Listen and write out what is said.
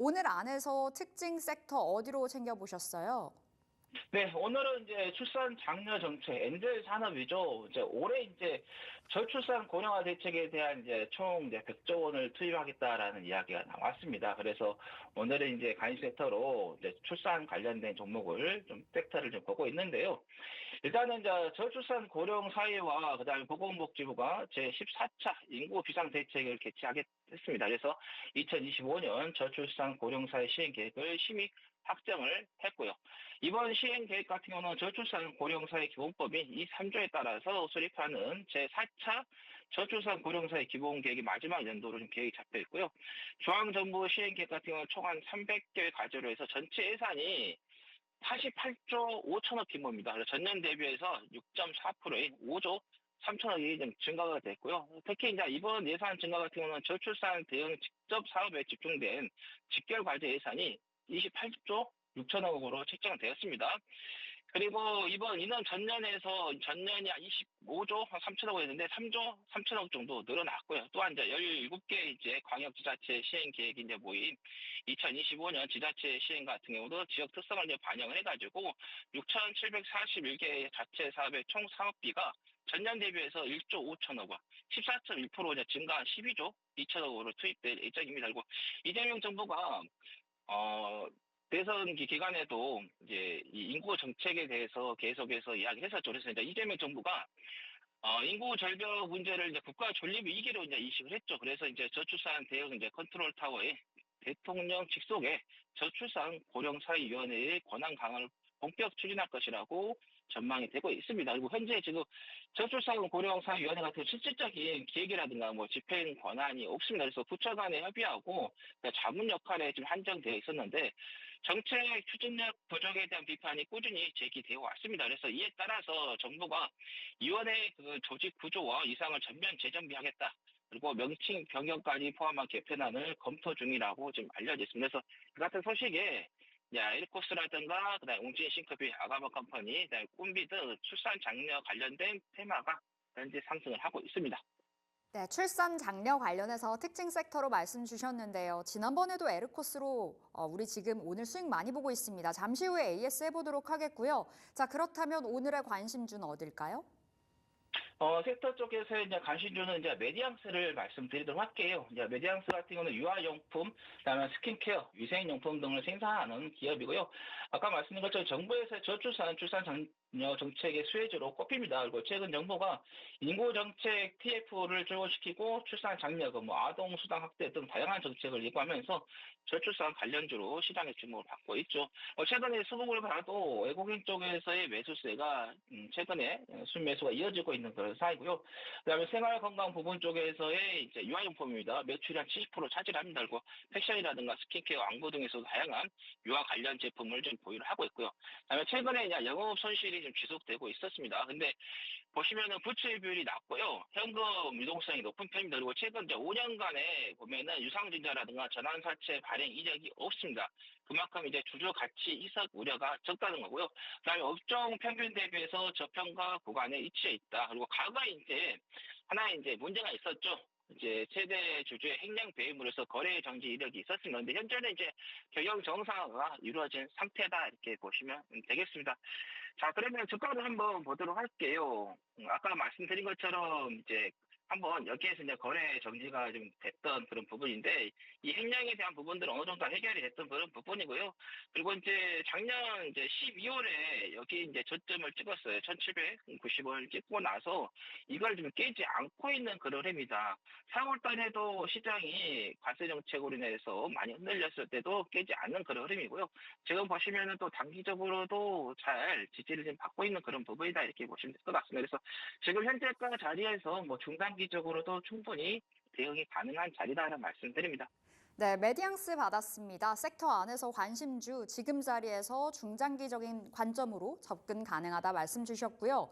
오늘 안에서 특징 섹터 어디로 챙겨보셨어요? 네, 오늘은 이제 출산 장려 정책, 엔젤 산업이죠. 이제 올해 이제 저출산 고령화 대책에 대한 이제 총 이제 100조 원을 투입하겠다라는 이야기가 나왔습니다. 그래서 오늘은 이제 관심 섹터로 이제 출산 관련된 종목을 좀 섹터를 좀 보고 있는데요. 일단은 이제 저출산 고령 사회와 그다음에 보건복지부가 제14차 인구 비상 대책을 개최하겠습니다. 그래서 2025년 저출산 고령 사회 시행 계획을 심의 확정을 했고요. 이번 시행 계획 같은 경우는 저출산 고령사회 기본법인 이 3조에 따라서 수립하는 제4차 저출산 고령사회 기본계획이 마지막 연도로 좀 계획이 잡혀 있고요. 중앙정부 시행 계획 같은 경우는 총 한 300개를 가지로 해서 전체 예산이 88조 5천억 규모입니다. 그래서 전년 대비해서 6.4%인 5조 3천억이 좀 증가가 됐고요. 특히 이제 이번 예산 증가 같은 경우는 저출산 대응 직접 사업에 집중된 직결 과제 예산이 28조 6천억으로 책정되었습니다. 그리고 이번 인원 전년이 한 25조 3천억이었는데 3조 3천억 정도 늘어났고요. 또한 이제 17개 이제 광역 지자체 시행 계획이 이제 모인 2025년 지자체 시행 같은 경우도 지역 특성을 이제 반영을 해가지고 6,741개 자체 사업의 총 사업비가 전년 대비해서 1조 5천억 원, 14.1% 이제 증가한 12조 2천억으로 투입될 예정입니다. 그리고 이재명 정부가 대선 기간에도 이제 이 인구 정책에 대해서 계속해서 이야기했었죠. 그래서 이제 이재명 정부가 인구 절벽 문제를 이제 국가 존립 위기로 이제 인식을 했죠. 그래서 이제 저출산 대응 이제 컨트롤 타워에 대통령 직속의 저출산 고령사회위원회의 권한 강화를 본격 추진할 것이라고 전망이 되고 있습니다. 그리고 현재 지금 저출산 고령사회위원회 같은 실질적인 기획이라든가 뭐 집행 권한이 없습니다. 그래서 부처 간에 협의하고 자문 역할에 좀 한정되어 있었는데 정책 추진력 부족에 대한 비판이 꾸준히 제기되어 왔습니다. 그래서 이에 따라서 정부가 위원회 그 조직 구조와 이상을 전면 재정비하겠다. 그리고 명칭 변경까지 포함한 개편안을 검토 중이라고 지금 알려져 있습니다. 그래서 그 같은 소식에 에르코스라든가 그다음에 웅진 싱크비, 아가마 컴퍼니, 그다음에 꿈비 등 출산 장려 관련된 테마가 현재 상승을 하고 있습니다. 네, 출산 장려 관련해서 특징 섹터로 말씀 주셨는데요. 지난번에도 에르코스로 우리 지금 오늘 수익 많이 보고 있습니다. 잠시 후에 AS 해보도록 하겠고요. 자, 그렇다면 오늘의 관심주는 어딜까요? 섹터 쪽에서 이제 관심주는 이제 메디앙스를 말씀드리도록 할게요. 이제 메디앙스 같은 경우는 유아용품, 그다음에 스킨케어, 위생용품 등을 생산하는 기업이고요. 아까 말씀드린 것처럼 정부에서 출산 장려 정책의 수혜주로 꼽힙니다. 그리고 최근 정부가 인구정책 TF를 적용시키고 출산 장려금, 뭐 아동 수당 확대 등 다양한 정책을 예고하면서 저출산 관련주로 시장의 주목을 받고 있죠. 최근에 수급을 봐도 외국인 쪽에서의 매수세가 최근에 순매수가 이어지고 있는 그런 사이고요. 그다음에 생활건강 부분 쪽에서의 이제 유아용품입니다. 매출이 한 70% 차지합니다. 그리고 패션이라든가 스킨케어, 안구 등에서도 다양한 유아 관련 제품을 좀 보유를 하고 있고요. 그다음에 최근에 이제 영업 손실이 좀 지속되고 있었습니다. 근데 보시면은 부채 비율이 낮고요. 현금 유동성이 높은 편입니다. 그리고 최근 이제 5년간에 보면은 유상증자라든가 전환사채 발행 이력이 없습니다. 그만큼 이제 주주 가치 이삭 우려가 적다는 거고요. 그다음에 업종 평균 대비해서 저평가 구간에 위치해 있다. 그리고 과거에 이제 하나의 이제 문제가 있었죠. 이제 최대 주주의 횡령 배임으로서 거래 정지 이력이 있었습니다. 근데 현재는 이제 경영 정상화가 이루어진 상태다 이렇게 보시면 되겠습니다. 자, 그러면 주가를 한번 보도록 할게요. 아까 말씀드린 것처럼 이제 한번 여기에서 이제 거래 정지가 좀 됐던 그런 부분인데 이 횡령에 대한 부분들은 어느 정도 해결이 됐던 그런 부분이고요. 그리고 이제 작년 이제 12월에 여기 이제 저점을 찍었어요. 1790원을 찍고 나서 이걸 좀 깨지 않고 있는 그런 흐름이다. 4월 달에도 시장이 관세 정책으로 인해서 많이 흔들렸을 때도 깨지 않는 그런 흐름이고요. 지금 보시면은 또 단기적으로도 잘 지지를 좀 받고 있는 그런 부분이다 이렇게 보시면 될 것 같습니다. 그래서 지금 현재가 자리에서 뭐 중단기적으로도 충분히 대응이 가능한 자리다라는 말씀드립니다. 네, 메디앙스 받았습니다. 섹터 안에서 관심주 지금 자리에서 중장기적인 관점으로 접근 가능하다 말씀 주셨고요.